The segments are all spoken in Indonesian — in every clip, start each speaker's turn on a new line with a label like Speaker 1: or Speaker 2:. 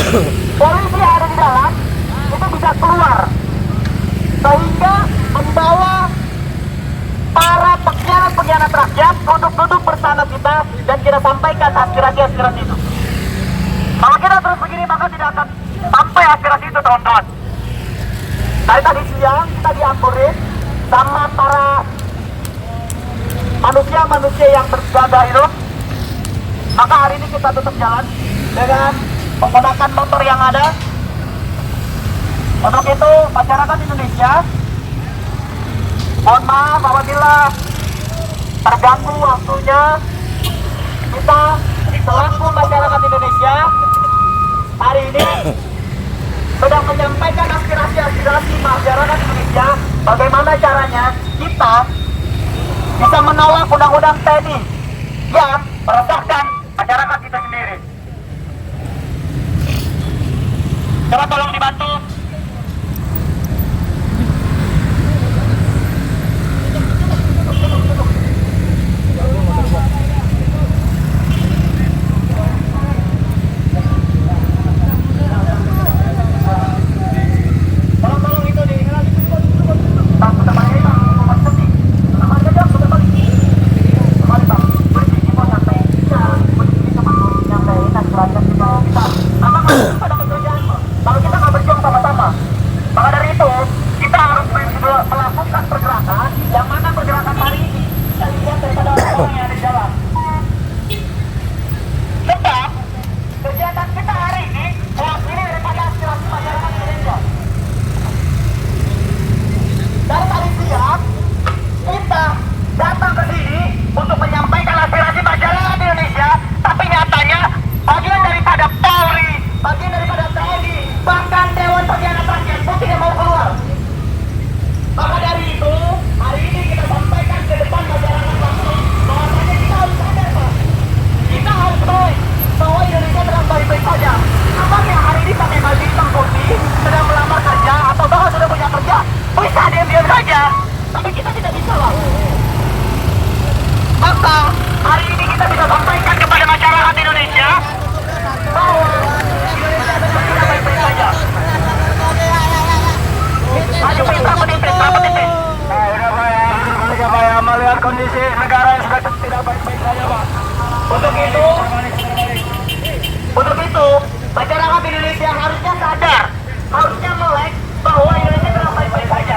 Speaker 1: polisi yang ada di dalam itu bisa keluar sehingga membawa para pengkhianat rakyat duduk bersama kita dan kita sampaikan aspirasi itu. Kalau kita terus begini maka tidak akan sampai aspirasi itu, teman-teman. Dari tadi siang kita diampurin sama para manusia yang berjaga hidup, maka hari ini kita tutup jalan dengan menggunakan motor yang ada. Untuk itu masyarakat Indonesia, mohon maaf apabila terganggu waktunya. Kita selaku masyarakat Indonesia hari ini sedang menyampaikan aspirasi masyarakat Indonesia bagaimana caranya kita bisa menolak undang-undang TNI yang meresahkan masyarakat kita sendiri. Coba tolong dibantu. Kondisi negara yang sudah tidak baik-baik saja, Pak. Untuk itu, masyarakat Indonesia harusnya sadar, harusnya melek bahwa Indonesia tidak baik-baik saja.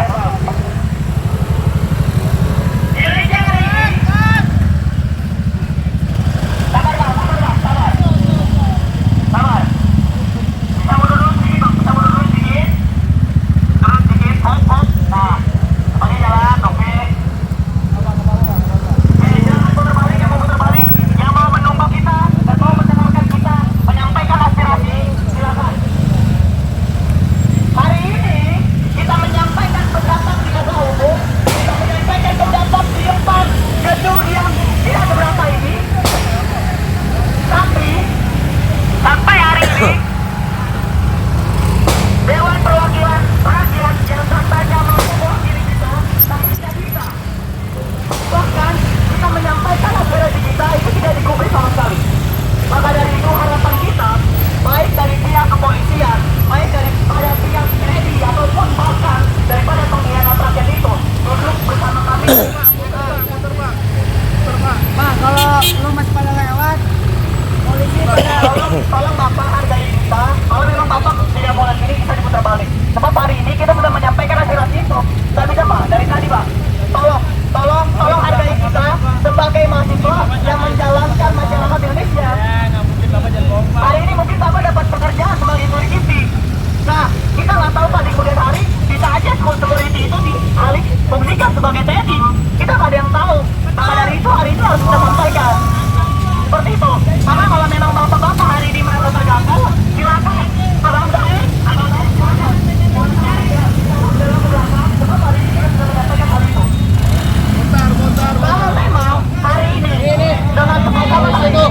Speaker 1: Indonesia hari ini. Sabar. Kita mundur dulu sedikit, Bang. Turun sedikit. Hop. Nah, semuanya jalan, oke. Tolong Bapak hargai kita. Kalau memang Bapak tidak mau lagi, bisa diputar balik. Sebab hari ini kita sudah menyampaikan aspirasi itu. Tidak bisa, Pak, dari tadi, Pak. Tolong hargai kita sebagai mahasiswa yang menjalankan masyarakat Indonesia. Hari ini mungkin Bapak dapat pekerjaan sebagai security. Nah, kita nggak tahu Pak, di kemudian hari bisa aja security itu dialih fungsikan sebagai TNI. Kita nggak ada yang tahu. Maka dari itu hari ini harus kita sampaikan. Seperti itu. Karena kalau memang bapak-bapak hari ini merasa terganggu, silakan. Kalau enggak, silakan. Dalam belakang, sebab hari ini kita sudah menyampaikan hal itu. Kalau memang hari ini dengan semangat itu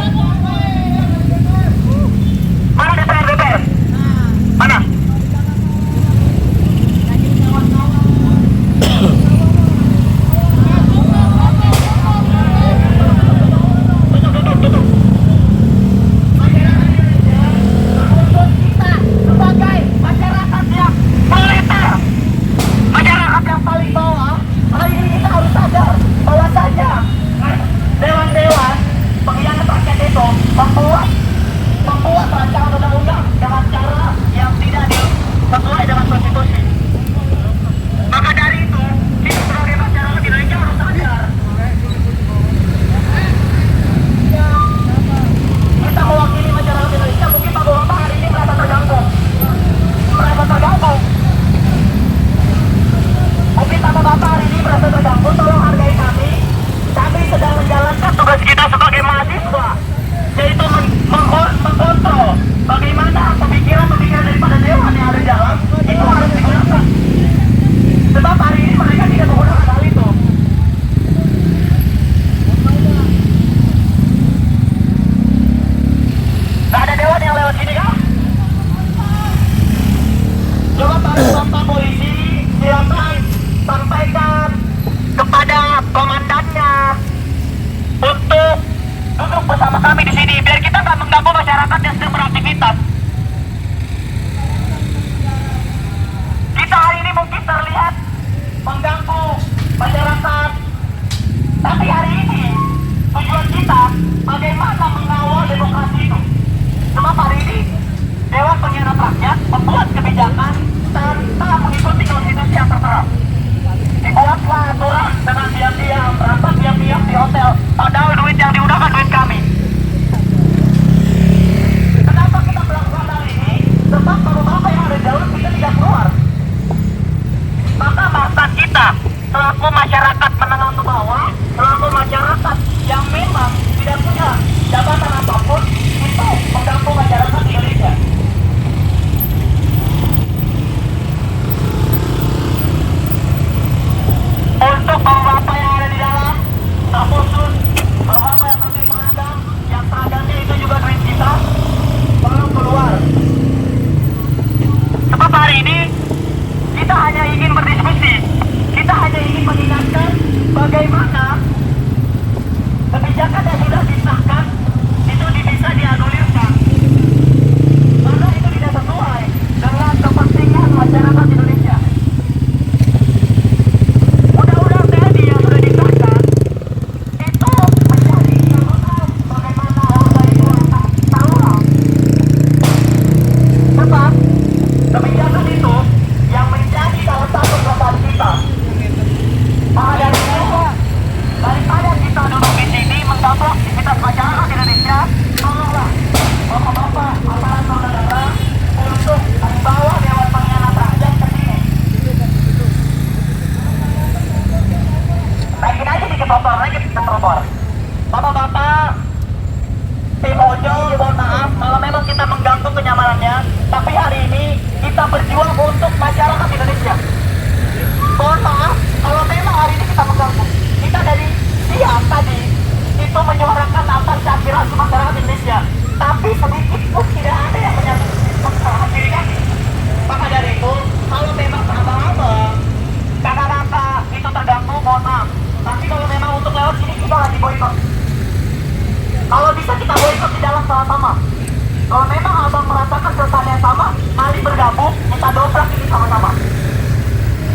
Speaker 1: kita dobrak ini sama-sama.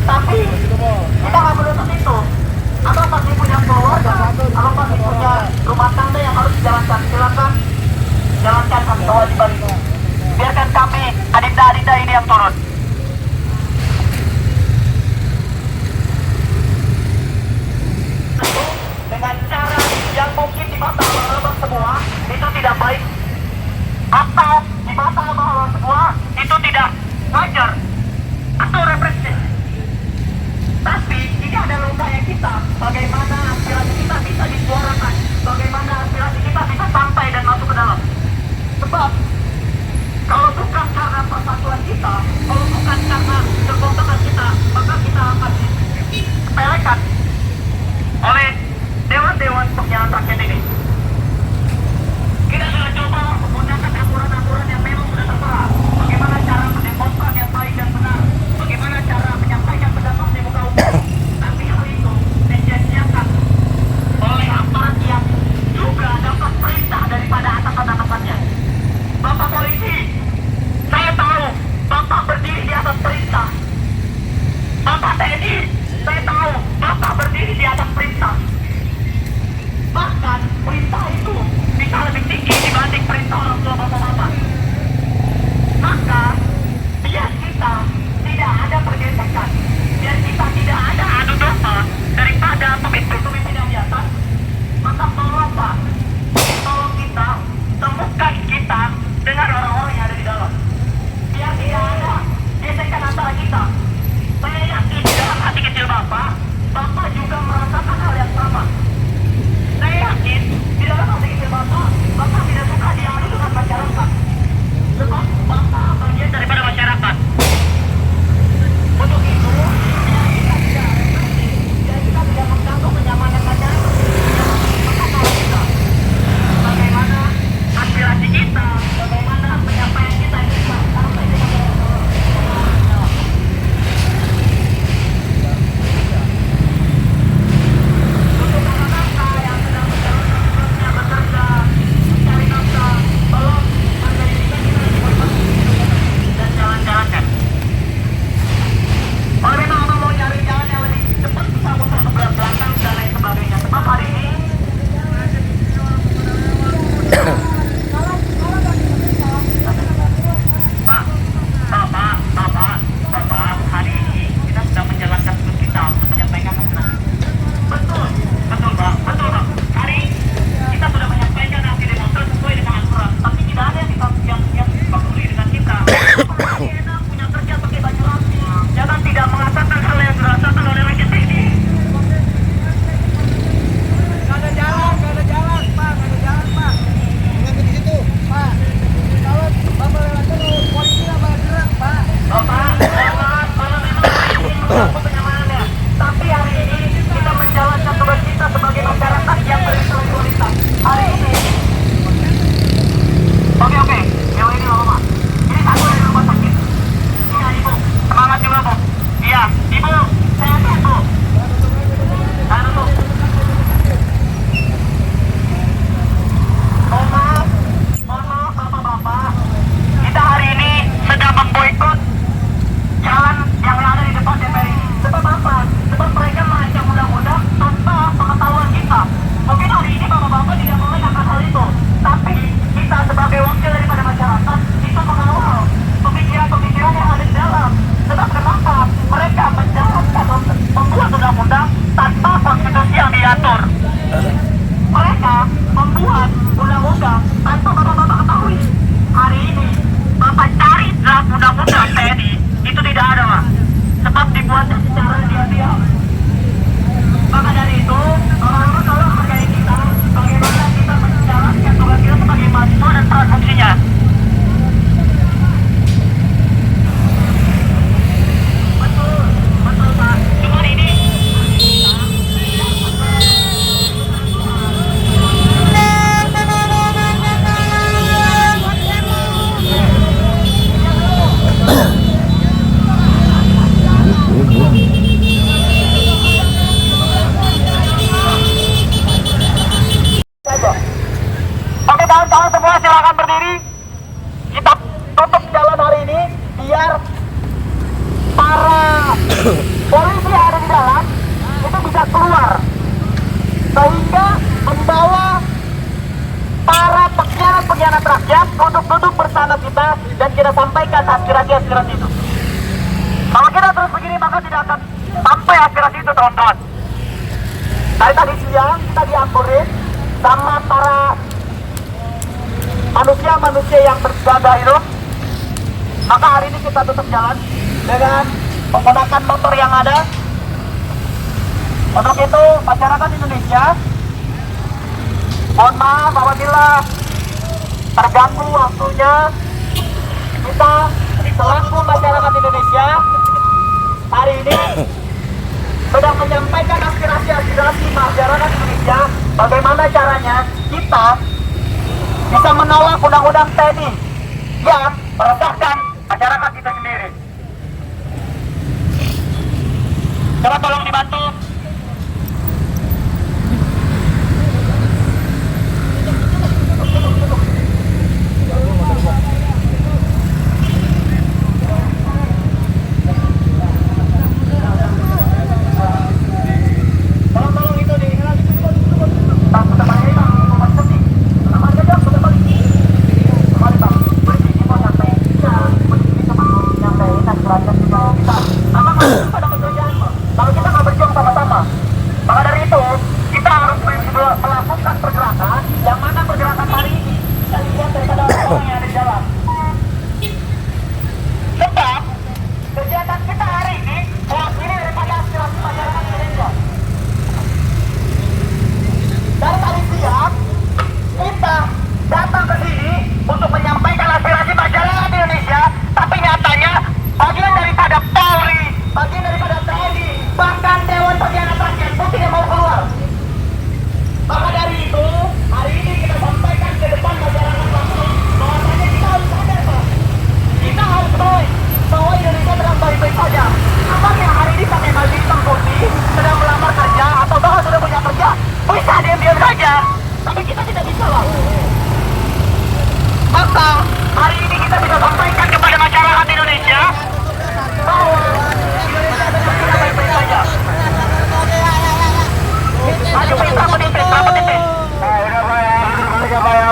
Speaker 1: Tapi kita nggak menuntut itu. Abang pasti punya keluarga, abang pasti punya rumah tangga yang harus dijalankan. Silakan jalankan kewajiban itu. Biarkan kami, adinda-adinda ini yang turun. Dengan cara yang mungkin di mata abang semua itu tidak baik, atau di mata abang semua itu tidak wajar atau represif. Tapi ini adalah upaya kita, bagaimana aspirasi kita bisa disuarakan, bagaimana aspirasi kita bisa sampai dan masuk ke dalam. Sebab kalau bukan karena persatuan kita, kalau bukan karena kekompakan kita, maka kita akan disepelekan oleh dewan-dewan pemilihan rakyat ini. Kita sudah coba menggunakan aturan-aturan yang memang sudah tertera. Bagaimana cara mendemonstrasi yang baik dan benar, bagaimana cara menyampaikan pendapat di muka umum. Tapi hal itu dijanjikan oleh aparat yang juga dapat perintah daripada atasan-atasannya. Bapak polisi, saya tahu Bapak berdiri di atas perintah. Bapak TNI, saya tahu Bapak berdiri di atas perintah. Bahkan perintah itu bisa lebih tinggi dibanding perintah orang tua bapak-bapak. Maka biar kita tidak ada pergesekan, biar kita tidak ada adu domba daripada pemimpin-pemimpin yang di atas, maka tolong Pak, tolong kita temukan kita dengan orang-orang yang ada di dalam. Biar tidak ada gesekan antara kita. Saya yakin di dalam hati kecil Bapak, Bapak juga merasakan hal yang sama. Saya yakin di dalam hati kecil Bapak, Bapak tidak suka diadu dengan masyarakat. Sebab Bapak bagian daripada masyarakat. Untuk itu, kita tidak mengganggu kenyamanan masyarakat. Maka kalau kita, bagaimana aspirasi kita, bagaimana penyampaian kita ini sampai dengan untuk anak-anak yang sedang bekerja, mencari nafkah, tolong hargai kita dan jalan-jalankan. Kalau memang abang mau cari jalan yang lebih cepat, bisa muter ke belakang dan lain sebagainya. Sebab hari ini Bapak, hari ini kita sedang menjalankan tugas kita untuk menyampaikan aspirasi. Betul, Pak. Hari kita sudah menyampaikan aksi demonstrasi sesuai dengan aturan, tapi tidak ada yang peduli dengan kita. Enak punya kerja pakai baju rapi, jangan tidak merasakan hal yang dirasakan oleh rakyat ini.
Speaker 2: Gak ada jalan, Pak. Nggak di situ, Pak. Kalau Bapak lewat terus, polisi nggak bakal gerak, Pak.
Speaker 1: Bapak, kalau memang hari ini mengganggu kenyamanannya, tapi hari ini kita menjalankan tugas kita sebagai masyarakat yang berintelektualitas. Hari ini, oke, yang ini Mama. Ini aku dari rumah sakit. Iya Ibu, semangat juga Bu. Iya, Ibu, saya sehat Bu. Saya duduk. Mohon maaf Bapak-Bapak. Kita hari ini sedang memboikot jalan yang ada di depan DPR ini. Sebab apa? Sebab mereka merancang undang-undang tanpa pengetahuan kita. Mungkin hari ini Bapak-Bapak tidak mengenal hal itu, tapi kita sebagai wakil daripada masyarakat itu mengawal pemikiran-pemikiran yang ada di dalam. Sebab kenapa mereka menjalankan membuat undang-undang tanpa konstitusi yang diatur. Mereka membuat undang-undang tanpa Bapak-Bapak ketahui. Hari ini Bapak cari draft undang-undang TNI itu tidak ada, Mas. Sebab dibuatnya secara diam-diam. Maka dari itu, tolong hargai kita, bagaimana kita menjalankan tugas kita sebagai mahasiswa dan peran fungsinya. Betul Pak. Cuma ini Oke kawan-kawan semua silakan berdiri. Kita tutup jalan hari ini biar polisi yang ada di dalam itu bisa keluar sehingga membawa para pengkhianat rakyat untuk duduk bersama kita dan kita sampaikan aspirasi itu. Kalau kita terus begini maka tidak akan sampai aspirasi itu, teman-teman. Dari tadi siang kita diampurin sama para manusia yang berjaga hidup, maka hari ini kita tutup jalan dengan menggunakan motor yang ada. Untuk itu masyarakat Indonesia, mohon maaf apabila terganggu waktunya. Kita selaku masyarakat Indonesia hari ini sedang menyampaikan aspirasi masyarakat Indonesia bagaimana caranya kita bisa menolak undang-undang TNI yang meresahkan masyarakat kita sendiri. Coba tolong dibantu.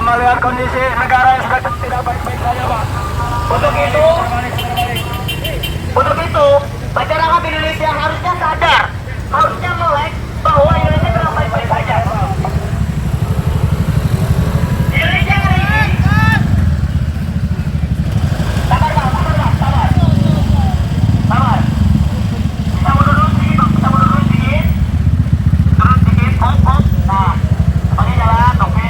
Speaker 1: Melihat kondisi negara yang sudah tidak baik-baik saja, Pak. Untuk itu, masyarakat Indonesia harusnya sadar, harusnya melek bahwa Indonesia tidak baik-baik saja. Indonesia hari ini, sabar. Kita mundur dulu sedikit, Terus sedikit, hop. Nah, semuanya jalan, oke.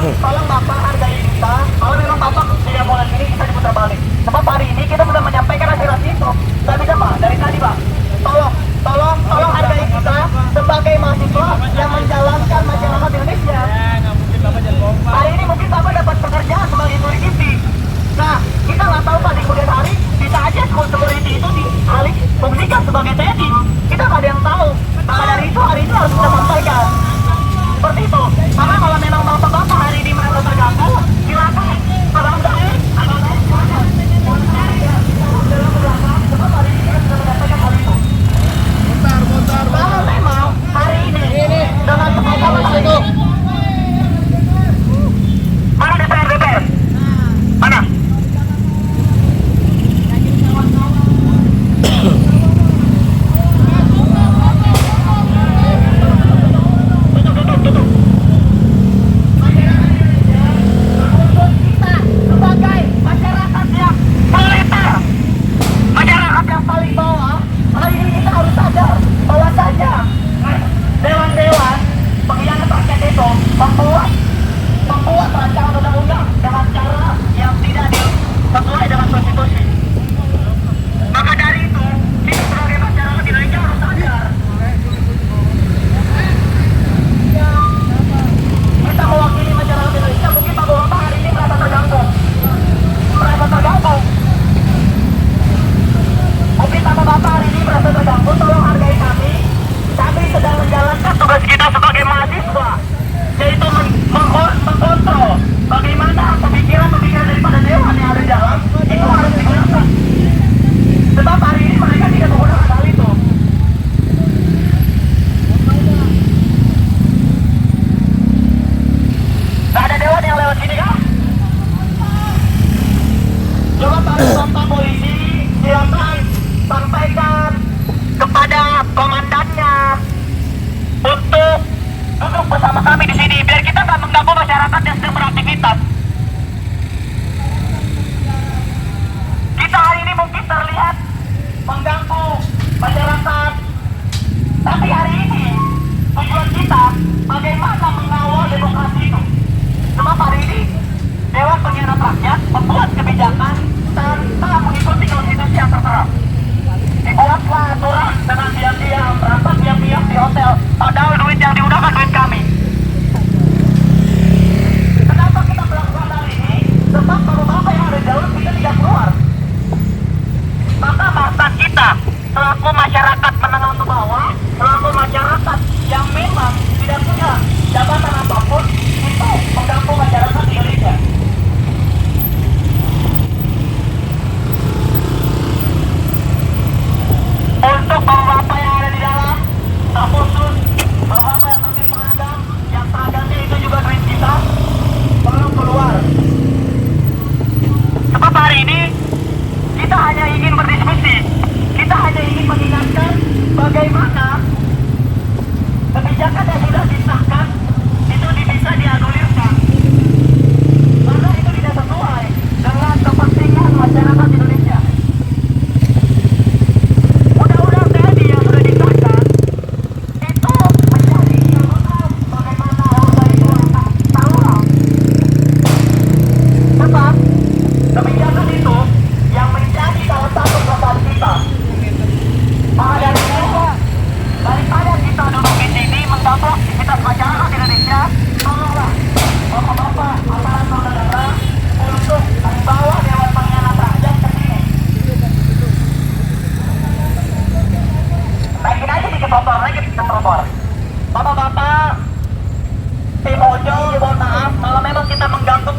Speaker 1: Tolong Bapak hargai kita. Kalau memang Bapak tidak mau lagi kita diputar balik. Sebab hari ini kita sudah menyampaikan aspirasi itu. Tidak bisa Pak, dari tadi Pak. Tolong hargai kita sebagai mahasiswa yang menjalankan masyarakat Indonesia. Hari ini mungkin Bapak dapat pekerjaan sebagai security. Nah, kita nggak tahu Pak di kemudian hari bisa aja security itu dialih fungsikan sebagai TNI. Kita nggak ada yang tahu. Maka dari itu hari ini harus kita sampaikan. Seperti itu. Karena kalau memang bapak-bapak hari ini merasa terganggu, silakan. Kalau enggak, kalau memang hari ini dengan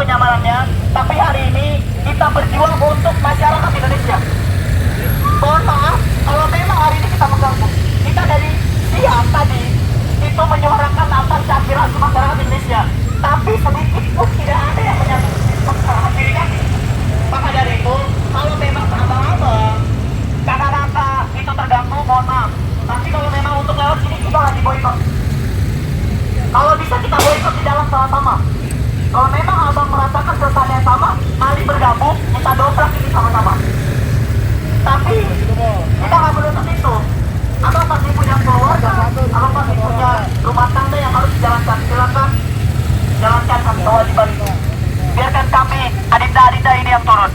Speaker 1: kenyamanannya, tapi hari ini kita berjuang untuk masyarakat Indonesia. Mohon maaf, kalau memang hari ini kita mengganggu. Kita dari siang tadi itu menyuarakan atas aspirasi masyarakat Indonesia, tapi sedikit pun tidak ada yang menyambut masyarakat ini. Maka dari itu, kalau memang abang-abang kata-kata itu terganggu, mohon maaf. Tapi kalau memang untuk lewat sini kita lagi boikot. Kalau bisa kita boikot di dalam sama-sama. Kalau memang abang merasakan keresahan yang sama, mari bergabung, kita dobrak ini sama-sama. Tapi kita nggak menutup itu. Abang pasti punya keluarga, abang pasti punya rumah tangga yang harus dijalankan. Silakan jalankan kewajiban itu. Biarkan kami, adinda-adinda ini yang turun.